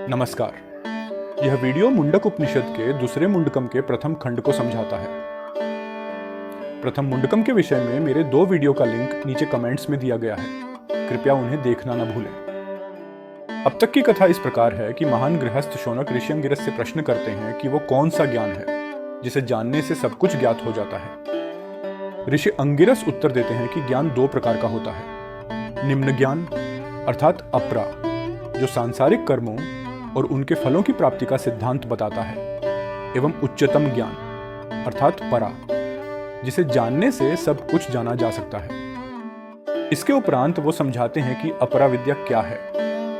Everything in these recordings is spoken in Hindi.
नमस्कार। यह वीडियो मुंडक उपनिषद के दूसरे मुंडकम के प्रथम खंड को समझाता है। प्रथम मुंडकम के विषय में मेरे 2 वीडियो का लिंक नीचे कमेंट्स में दिया गया है, कृपया उन्हें देखना न भूलें। अब तक की कथा इस प्रकार है कि महान गृहस्थ शौनक ऋषि अंगिरस से प्रश्न करते हैं कि वो कौन सा ज्ञान है जिसे जानने से सब कुछ ज्ञात हो जाता है। ऋषि अंगिरस उत्तर देते हैं कि ज्ञान 2 प्रकार का होता है। निम्न ज्ञान अर्थात अपरा, जो सांसारिक कर्मों और उनके फलों की प्राप्ति का सिद्धांत बताता है, एवं उच्चतम ज्ञान अर्थात परा, जिसे जानने से सब कुछ जाना जा सकता है। इसके उपरांत वो समझाते हैं कि अपरा विद्या क्या है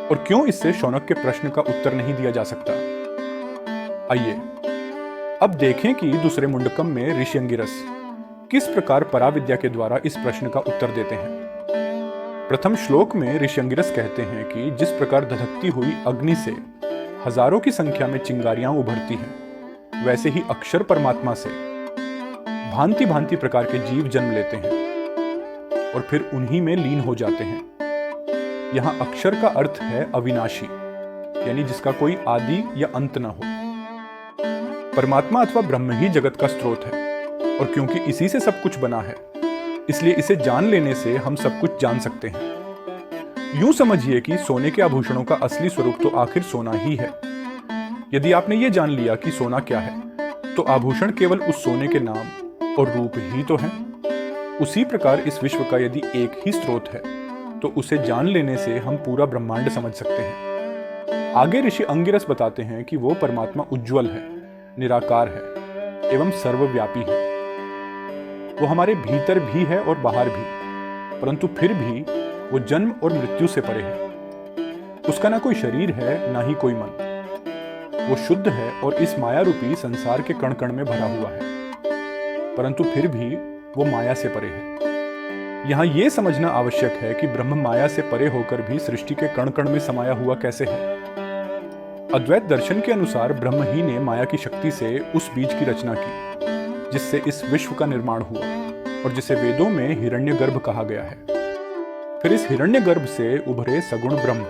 और क्यों इससे शौनक के प्रश्न का उत्तर नहीं दिया जा सकता। आइए अब देखें कि दूसरे मुंडकम में ऋषि अंगिरस किस प्रकार परा विद्या के द्वारा इस प्रश्न का उत्तर देते हैं। प्रथम श्लोक में ऋषि अंगिरस कहते हैं कि जिस प्रकार धधकती हुई अग्नि से हजारों की संख्या में चिंगारियां उभरती हैं, वैसे ही अक्षर परमात्मा से भांति भांति प्रकार के जीव जन्म लेते हैं और फिर उन्हीं में लीन हो जाते हैं। यहां अक्षर का अर्थ है अविनाशी, यानी जिसका कोई आदि या अंत न हो। परमात्मा अथवा ब्रह्म ही जगत का स्रोत है, और क्योंकि इसी से सब कुछ बना है, इसलिए इसे जान लेने से हम सब कुछ जान सकते हैं। यूं समझिए कि सोने के आभूषणों का असली स्वरूप तो आखिर सोना ही है। यदि आपने ये जान लिया कि सोना क्या है, तो आभूषण केवल उस सोने के नाम और रूप ही तो है। उसी प्रकार इस विश्व का यदि एक ही स्रोत है, तो उसे जान लेने से हम पूरा ब्रह्मांड समझ सकते हैं। आगे ऋषि अंगिरस बताते हैं कि वो परमात्मा उज्ज्वल है, निराकार है एवं सर्वव्यापी है। वो हमारे भीतर भी है और बाहर भी, परंतु फिर भी वो जन्म और मृत्यु से परे है। उसका ना कोई शरीर है, ना ही कोई मन। वो शुद्ध है और इस माया रूपी संसार के कण कण में भरा हुआ है, परंतु फिर भी वो माया से परे है। यहां यह समझना आवश्यक है कि ब्रह्म माया से परे होकर भी सृष्टि के कण कण में समाया हुआ कैसे है। अद्वैत दर्शन के अनुसार ब्रह्म ही ने माया की शक्ति से उस बीज की रचना की, जिससे इस विश्व का निर्माण हुआ और जिसे वेदों में हिरण्यगर्भ कहा गया है। फिर इस हिरण्यगर्भ से उभरे सगुण ब्रह्म,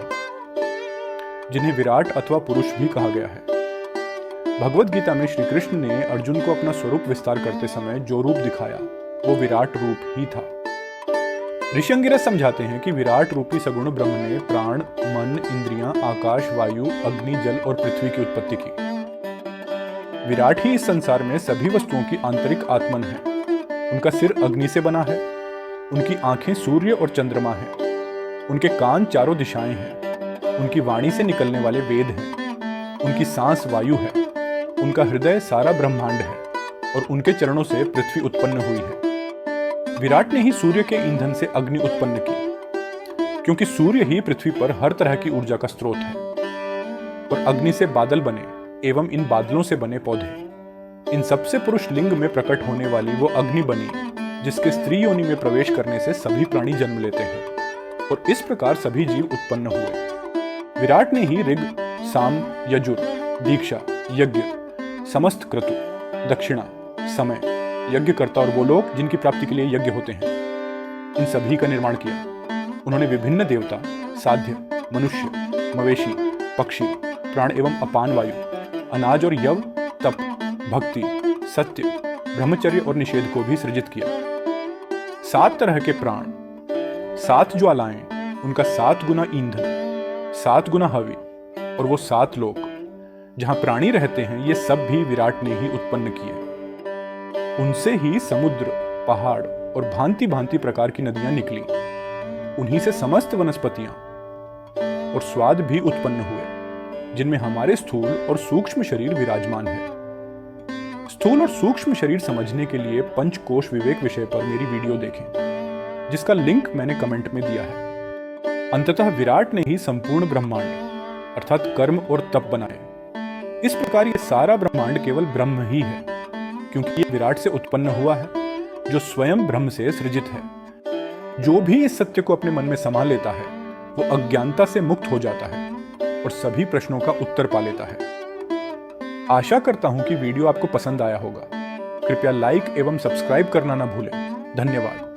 जिन्हें विराट अथवा पुरुष भी कहा गया है। भगवद गीता में श्री कृष्ण ने अर्जुन को अपना स्वरूप विस्तार करते समय जो रूप दिखाया, वो विराट रूप ही था। ऋषि अंगिरस समझाते हैं कि विराट रूपी सगुण ब्रह्म ने प्राण, मन, इंद्रियां, आकाश, वायु, अग्नि, जल और पृथ्वी की उत्पत्ति की। विराट ही इस संसार में सभी वस्तुओं की आंतरिक आत्मन है। उनका सिर अग्नि से बना है, उनकी आंखें सूर्य और चंद्रमा हैं, उनके कान चारों दिशाएं हैं, उनकी वाणी से निकलने वाले वेद हैं, उनकी सांस वायु है, उनका हृदय सारा ब्रह्मांड है और उनके चरणों से पृथ्वी उत्पन्न हुई है। विराट ने ही सूर्य के ईंधन से अग्नि उत्पन्न की, क्योंकि सूर्य ही पृथ्वी पर हर तरह की ऊर्जा का स्रोत है। और अग्नि से बादल बने एवं इन बादलों से बने पौधे। इन सबसे पुरुष लिंग में प्रकट होने वाली वो अग्नि बनी, जिसके स्त्री योनि में प्रवेश करने से सभी प्राणी जन्म लेते हैं और इस प्रकार सभी जीव उत्पन्न हुए। विराट ने ही ऋग, साम, यजुर, दीक्षा, यज्ञ, समस्त क्रतु, दक्षिणा, समय, यज्ञकर्ता और वो लोग जिनकी प्राप्ति के लिए यज्ञ होते हैं, इन सभी का निर्माण किया। उन्होंने विभिन्न देवता, साध्य, मनुष्य, मवेशी, पक्षी, प्राण एवं अपान वायु, अनाज और यव, तप, भक्ति, सत्य, ब्रह्मचर्य और निषेध को भी सृजित किया। 7 तरह के प्राण, 7 ज्वालाएं, उनका 7 गुना ईंधन, 7 गुना हवि और वो 7 लोक जहां प्राणी रहते हैं, ये सब भी विराट ने ही उत्पन्न किए। उनसे ही समुद्र, पहाड़ और भांति भांति प्रकार की नदियां निकली। उन्हीं से समस्त वनस्पतियां और स्वाद भी उत्पन्न हुए, जिनमें हमारे स्थूल और सूक्ष्म शरीर विराजमान है। स्थूल और सूक्ष्म शरीर समझने के लिए पंचकोश विवेक विषय पर मेरी वीडियो देखें, जिसका लिंक मैंने कमेंट में दिया है। अंततः विराट ने ही संपूर्ण ब्रह्मांड अर्थात कर्म और तप बनाए। इस प्रकार ये सारा ब्रह्मांड केवल ब्रह्म ही है, क्योंकि ये विराट से उत्पन्न हुआ है, जो स्वयं ब्रह्म से सृजित है। जो भी इस सत्य को अपने मन में समा लेता है, वो अज्ञानता से मुक्त हो जाता है और सभी प्रश्नों का उत्तर पा लेता है। आशा करता हूं कि वीडियो आपको पसंद आया होगा। कृपया लाइक एवं सब्सक्राइब करना ना भूलें। धन्यवाद।